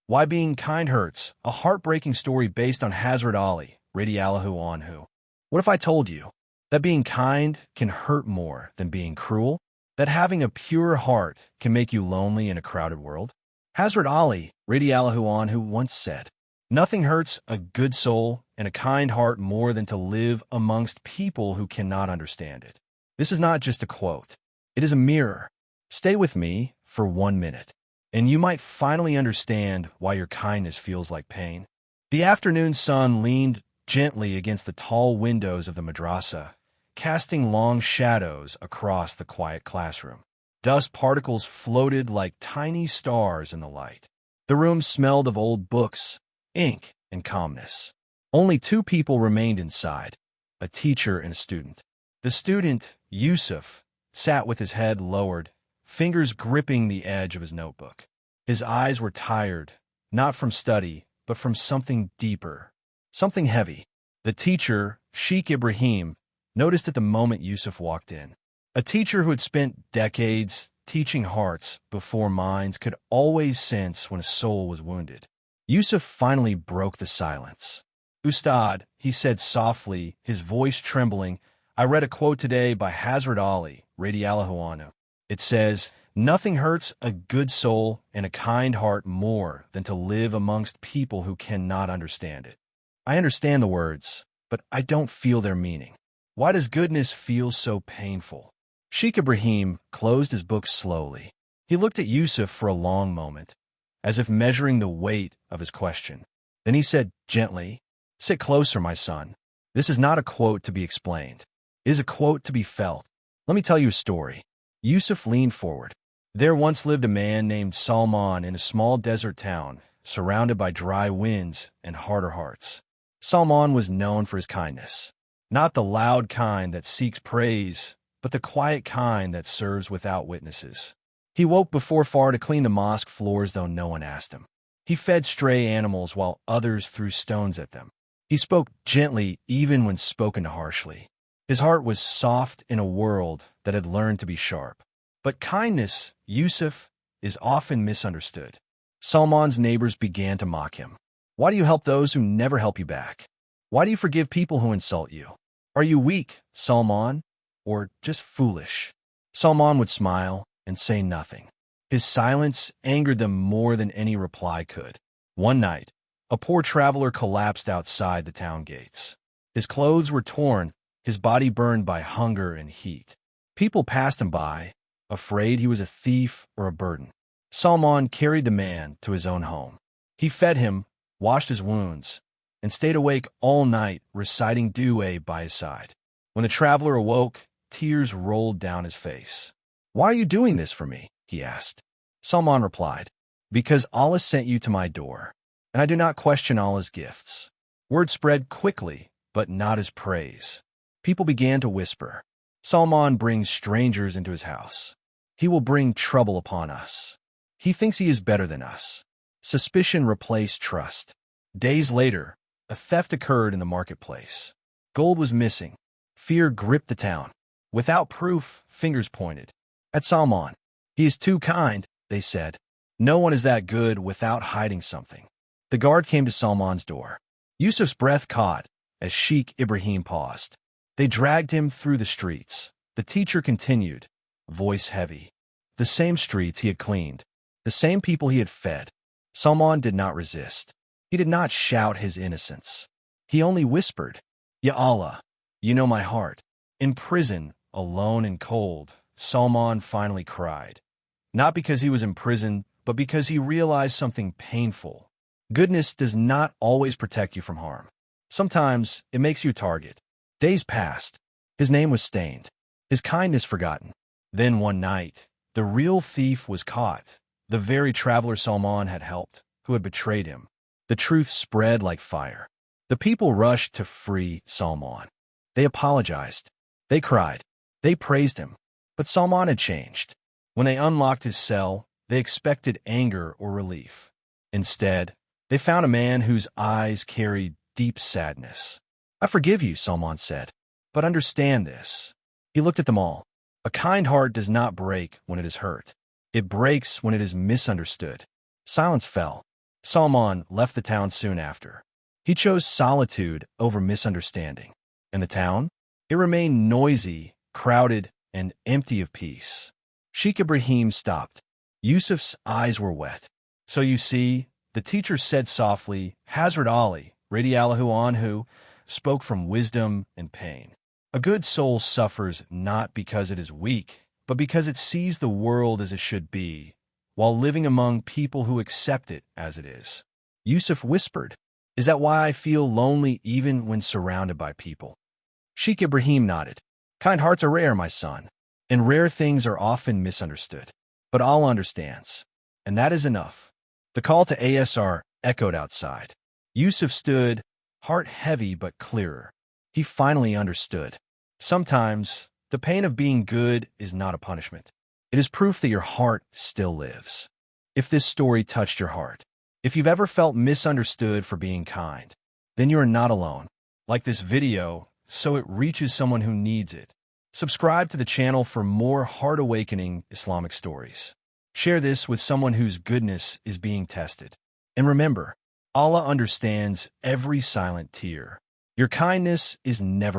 Why Being Kind Hurts, a heartbreaking story based on Hazrat Ali, radiallahu anhu. What if I told you that being kind can hurt more than being cruel? That having a pure heart can make you lonely in a crowded world? Hazrat Ali, radiallahu anhu, once said, "Nothing hurts a good soul and a kind heart more than to live amongst people who cannot understand it." This is not just a quote. It is a mirror. Stay with me for 1 minute, and you might finally understand why your kindness feels like pain. The afternoon sun leaned gently against the tall windows of the madrasa, casting long shadows across the quiet classroom. Dust particles floated like tiny stars in the light. The room smelled of old books, ink, and calmness. Only 2 people remained inside, a teacher and a student. The student, Yusuf, sat with his head lowered, fingers gripping the edge of his notebook. His eyes were tired, not from study, but from something deeper, something heavy. The teacher, Sheikh Ibrahim, noticed at the moment Yusuf walked in. A teacher who had spent decades teaching hearts before minds could always sense when a soul was wounded. Yusuf finally broke the silence. "Ustad," he said softly, his voice trembling, "I read a quote today by Hazrat Ali, radiallahu anhu. It says, 'Nothing hurts a good soul and a kind heart more than to live amongst people who cannot understand it.' I understand the words, but I don't feel their meaning. Why does goodness feel so painful?" Sheikh Ibrahim closed his book slowly. He looked at Yusuf for a long moment, as if measuring the weight of his question. Then he said gently, "Sit closer, my son. This is not a quote to be explained. It is a quote to be felt. Let me tell you a story." Yusuf leaned forward. "There once lived a man named Salman in a small desert town, surrounded by dry winds and harder hearts. Salman was known for his kindness, not the loud kind that seeks praise, but the quiet kind that serves without witnesses. He woke before far to clean the mosque floors though no one asked him. He fed stray animals while others threw stones at them. He spoke gently even when spoken to harshly. His heart was soft in a world that had learned to be sharp. But kindness, Yusuf, is often misunderstood. Salman's neighbors began to mock him. Why do you help those who never help you back? Why do you forgive people who insult you? Are you weak, Salman, or just foolish? Salman would smile and say nothing. His silence angered them more than any reply could. One night, a poor traveler collapsed outside the town gates. His clothes were torn, his body burned by hunger and heat. People passed him by, afraid he was a thief or a burden. Salman carried the man to his own home. He fed him, washed his wounds, and stayed awake all night reciting du'a by his side. When the traveler awoke, tears rolled down his face. "Why are you doing this for me?" he asked. Salman replied, "Because Allah sent you to my door, and I do not question Allah's gifts." Word spread quickly, but not as praise. People began to whisper, "Salman brings strangers into his house. He will bring trouble upon us. He thinks he is better than us." Suspicion replaced trust. Days later, a theft occurred in the marketplace. Gold was missing. Fear gripped the town. Without proof, fingers pointed at Salman. "He is too kind," they said. "No one is that good without hiding something." The guard came to Salman's door. Yusuf's breath caught as Sheikh Ibrahim paused. They dragged him through the streets. The teacher continued, voice heavy. The same streets he had cleaned, the same people he had fed. Salman did not resist. He did not shout his innocence. He only whispered, "Ya Allah, you know my heart." In prison, alone and cold, Salman finally cried. Not because he was in prison, but because he realized something painful. Goodness does not always protect you from harm. Sometimes it makes you a target. Days passed. His name was stained, his kindness forgotten. Then one night, the real thief was caught, the very traveler Salman had helped, who had betrayed him. The truth spread like fire. The people rushed to free Salman. They apologized. They cried. They praised him. But Salman had changed. When they unlocked his cell, they expected anger or relief. Instead, they found a man whose eyes carried deep sadness. "I forgive you," Salman said, "but understand this." He looked at them all. A kind heart does not break when it is hurt. It breaks when it is misunderstood. Silence fell. Salman left the town soon after. He chose solitude over misunderstanding. In the town, it remained noisy, crowded, and empty of peace. Sheikh Ibrahim stopped. Yusuf's eyes were wet. "So you see," the teacher said softly, "Hazrat Ali, radiallahu anhu, spoke from wisdom and pain. A good soul suffers not because it is weak, but because it sees the world as it should be, while living among people who accept it as it is." Yusuf whispered, "Is that why I feel lonely even when surrounded by people?" Sheikh Ibrahim nodded. "Kind hearts are rare, my son, and rare things are often misunderstood. But Allah understands, and that is enough." The call to ASR echoed outside. Yusuf stood, heart heavy but clearer. He finally understood. Sometimes, the pain of being good is not a punishment. It is proof that your heart still lives. If this story touched your heart, if you've ever felt misunderstood for being kind, then you are not alone. Like this video so it reaches someone who needs it. Subscribe to the channel for more heart-awakening Islamic stories. Share this with someone whose goodness is being tested. And remember, Allah understands every silent tear. Your kindness is never